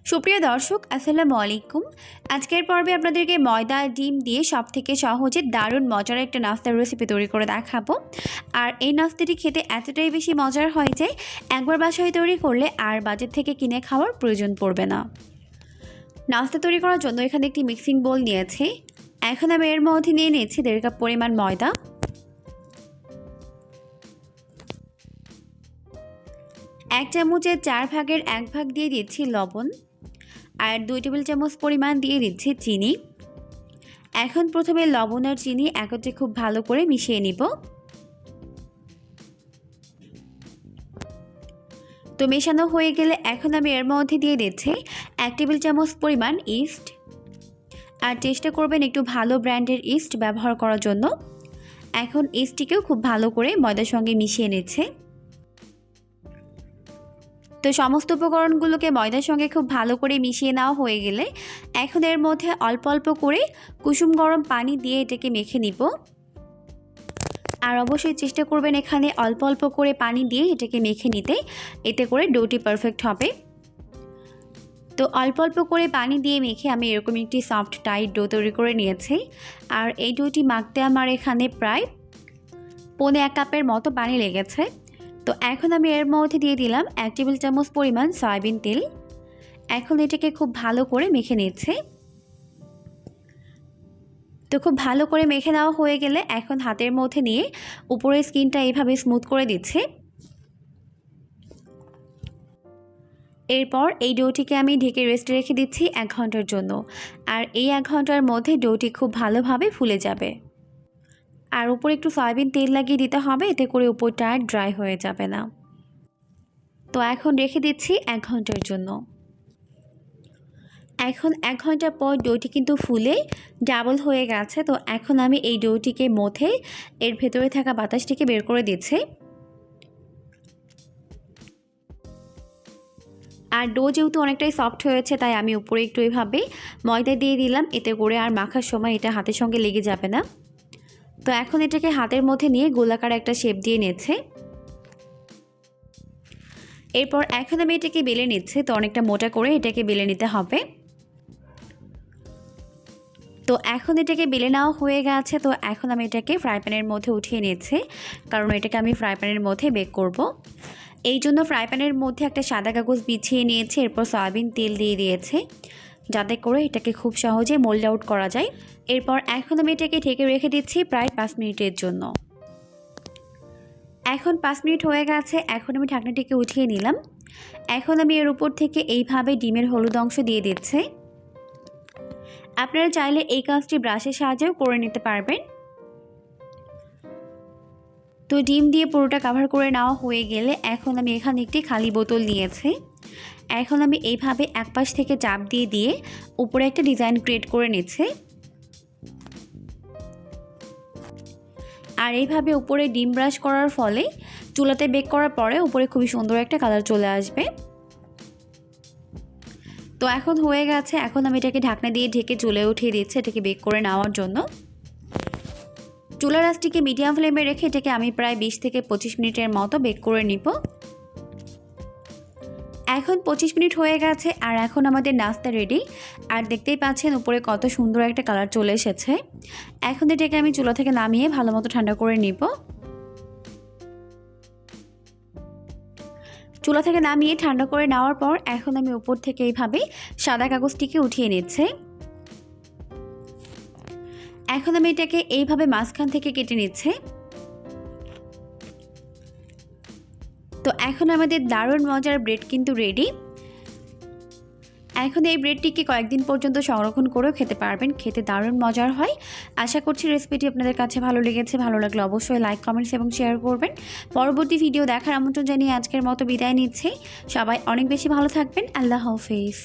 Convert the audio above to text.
সুপ্রিয় দর্শক আসসালামু আলাইকুম। আজকের পর্বে আপনাদেরকে ময়দা ডিম দিয়ে সবথেকে সহজে দারুণ মজার একটা নাস্তার রেসিপি তৈরি করে দেখাবো। আর এই নাস্তাটি খেতে এতটাই বেশি মজার হয় যে একবার বাসায় তৈরি করলে আর বাজার থেকে কিনে খাওয়ার প্রয়োজন পড়বে না। নাস্তা তৈরি করার জন্য এখানে একটি মিক্সিং বোল নিয়েছি। এখন আমি এর মধ্যে নিয়ে নিয়েছি 1.5 কাপ পরিমাণ ময়দা, 1 চামচের 4 ভাগের 1 ভাগ দিয়ে দিচ্ছি লবণ, আর 2 টেবিল চামচ পরিমাণ দিয়ে দিচ্ছি চিনি। এখন প্রথমে লবণ আর চিনি একত্রে খুব ভালো করে মিশিয়ে নিব। তো মেশানো হয়ে গেলে এখন আমি এর মধ্যে দিয়ে দিচ্ছি 1 টেবিল চামচ পরিমাণ ইস্ট। আর চেষ্টা করবেন একটু ভালো ব্র্যান্ডের ইস্ট ব্যবহার করার জন্য। এখন ইস্টটিকেও খুব ভালো করে ময়দার সঙ্গে মিশিয়ে নিচ্ছে। তো সমস্ত উপকরণগুলোকে ময়দার সঙ্গে খুব ভালো করে মিশিয়ে নেওয়া হয়ে গেলে এখন এর মধ্যে অল্প অল্প করে কুসুম গরম পানি দিয়ে এটাকে মেখে নিব। আর অবশ্যই চেষ্টা করবেন এখানে অল্প অল্প করে পানি দিয়ে এটাকে মেখে নিতে, এতে করে ডোটি পারফেক্ট হবে। তো অল্প অল্প করে পানি দিয়ে মেখে আমি এরকম একটি সফট টাইট ডো তৈরি করে নিয়েছি। আর এই ডোটি মাখতে আমার এখানে প্রায় 1.25 কাপের মতো পানি লেগেছে। তো এখন আমি এর মধ্যে দিয়ে দিলাম 1 টেবিল চামচ পরিমাণ সয়াবিন তেল। এখন এটাকে খুব ভালো করে মেখে নিচ্ছে। তো খুব ভালো করে মেখে নেওয়া হয়ে গেলে এখন হাতের মধ্যে নিয়ে উপরের স্কিনটা এইভাবে স্মুথ করে দিচ্ছি। এরপর এই ডোটিকে আমি ঢেকে রেস্টে রেখে দিচ্ছি 1 ঘন্টার জন্য। আর এই 1 ঘন্টার মধ্যে ডোটি খুব ভালোভাবে ফুলে যাবে। আর উপরে একটু সয়াবিন তেল লাগিয়ে দিতে হবে, এতে করে উপরটা আর ড্রাই হয়ে যাবে না। তো এখন রেখে দিচ্ছি 1 ঘন্টার জন্য। এখন 1 ঘন্টা পর ডোটি কিন্তু ফুলে ডাবল হয়ে গেছে। তো এখন আমি এই ডোটিকে মথে এর ভেতরে থাকা বাতাসটিকে বের করে দিচ্ছি। আর ডো যেহেতু অনেকটাই সফট হয়েছে তাই আমি উপরে একটু এইভাবে ময়দা দিয়ে দিলাম, এতে করে আর মাখার সময় এটা হাতের সঙ্গে লেগে যাবে না। তো এখন এটাকে হাতের মধ্যে নিয়ে গোলাকার একটা শেপ দিয়ে নিচ্ছে। এরপর এখন আমি এটাকে বেলে নিচ্ছি। তো অনেকটা মোটা করে এটাকে বেলে নিতে হবে। তো এখন এটাকে বেলে নেওয়া হয়ে গেছে। তো এখন আমি এটাকে ফ্রাই প্যানের মধ্যে উঠিয়ে নিচ্ছি, কারণ এটাকে আমি ফ্রাই প্যানের মধ্যে বেক করব। এই জন্য ফ্রাই প্যানের মধ্যে একটা সাদা কাগজ বিছিয়ে নিয়েছি। এরপর সয়াবিন তেল দিয়ে দিয়েছে, যাতে করে এটাকে খুব সহজে মোল্ড আউট করা যায়। এরপর এখন আমি এটাকে ঢেকে রেখে দিচ্ছি প্রায় 5 মিনিটের জন্য। এখন 5 মিনিট হয়ে গেছে। এখন আমি ঢাকনাটিকে উঠিয়ে নিলাম। এখন আমি এর উপর থেকে এইভাবে ডিমের হলুদ অংশ দিয়ে দিচ্ছি। আপনারা চাইলে এই কাজটি ব্রাশের সাহায্যেও করে নিতে পারবেন। তো ডিম দিয়ে পুরোটা কভার করে নেওয়া হয়ে গেলে এখন আমি এখানে একটি খালি বোতল নিয়েছি। এখন আমি এইভাবে এক পাশ থেকে চাপ দিয়ে দিয়ে উপরে একটা ডিজাইন ক্রিয়েট করে নিচ্ছি। আর এইভাবে উপরে ডিম ব্রাশ করার ফলে চুলাতে বেক করার পরে উপরে খুবই সুন্দর একটা কালার চলে আসবে। তো এখন হয়ে গেছে। এখন আমি এটাকে ঢাকনা দিয়ে ঢেকে চুলে উঠিয়ে দিচ্ছি এটাকে বেক করে নেওয়ার জন্য। চুলার আঁচটিকে মিডিয়াম ফ্লেমে রেখে এটাকে আমি প্রায় 20 থেকে 25 মিনিটের মতো বেক করে নিব। এখন 25 মিনিট হয়ে গেছে। আর এখন আমাদের নাস্তা রেডি। আর দেখতেই পাচ্ছেন উপরে কত সুন্দর একটা কালার চলে এসেছে। এখন এটাকে আমি চুলা থেকে নামিয়ে ভালো মতো ঠান্ডা করে নিব। চুলা থেকে নামিয়ে ঠান্ডা করে নেওয়ার পর এখন আমি উপর থেকে এইভাবে সাদা কাগজটিকে উঠিয়ে নিচ্ছি। এখন আমি এটাকে এইভাবে মাঝখান থেকে কেটে নিচ্ছি। তো এখন আমাদের দারুণ মজার ব্রেড কিন্তু রেডি। এখন এই ব্রেডটিকে কয়েকদিন পর্যন্ত সংরক্ষণ করেও খেতে পারবেন, খেতে দারুণ মজার হয়। আশা করছি রেসিপিটি আপনাদের কাছে ভালো লেগেছে। ভালো লাগলে অবশ্যই লাইক, কমেন্টস এবং শেয়ার করবেন। পরবর্তী ভিডিও দেখার আমন্ত্রণ জানিয়ে আজকের মতো বিদায় নিচ্ছি। সবাই অনেক বেশি ভালো থাকবেন। আল্লাহ হাফেজ।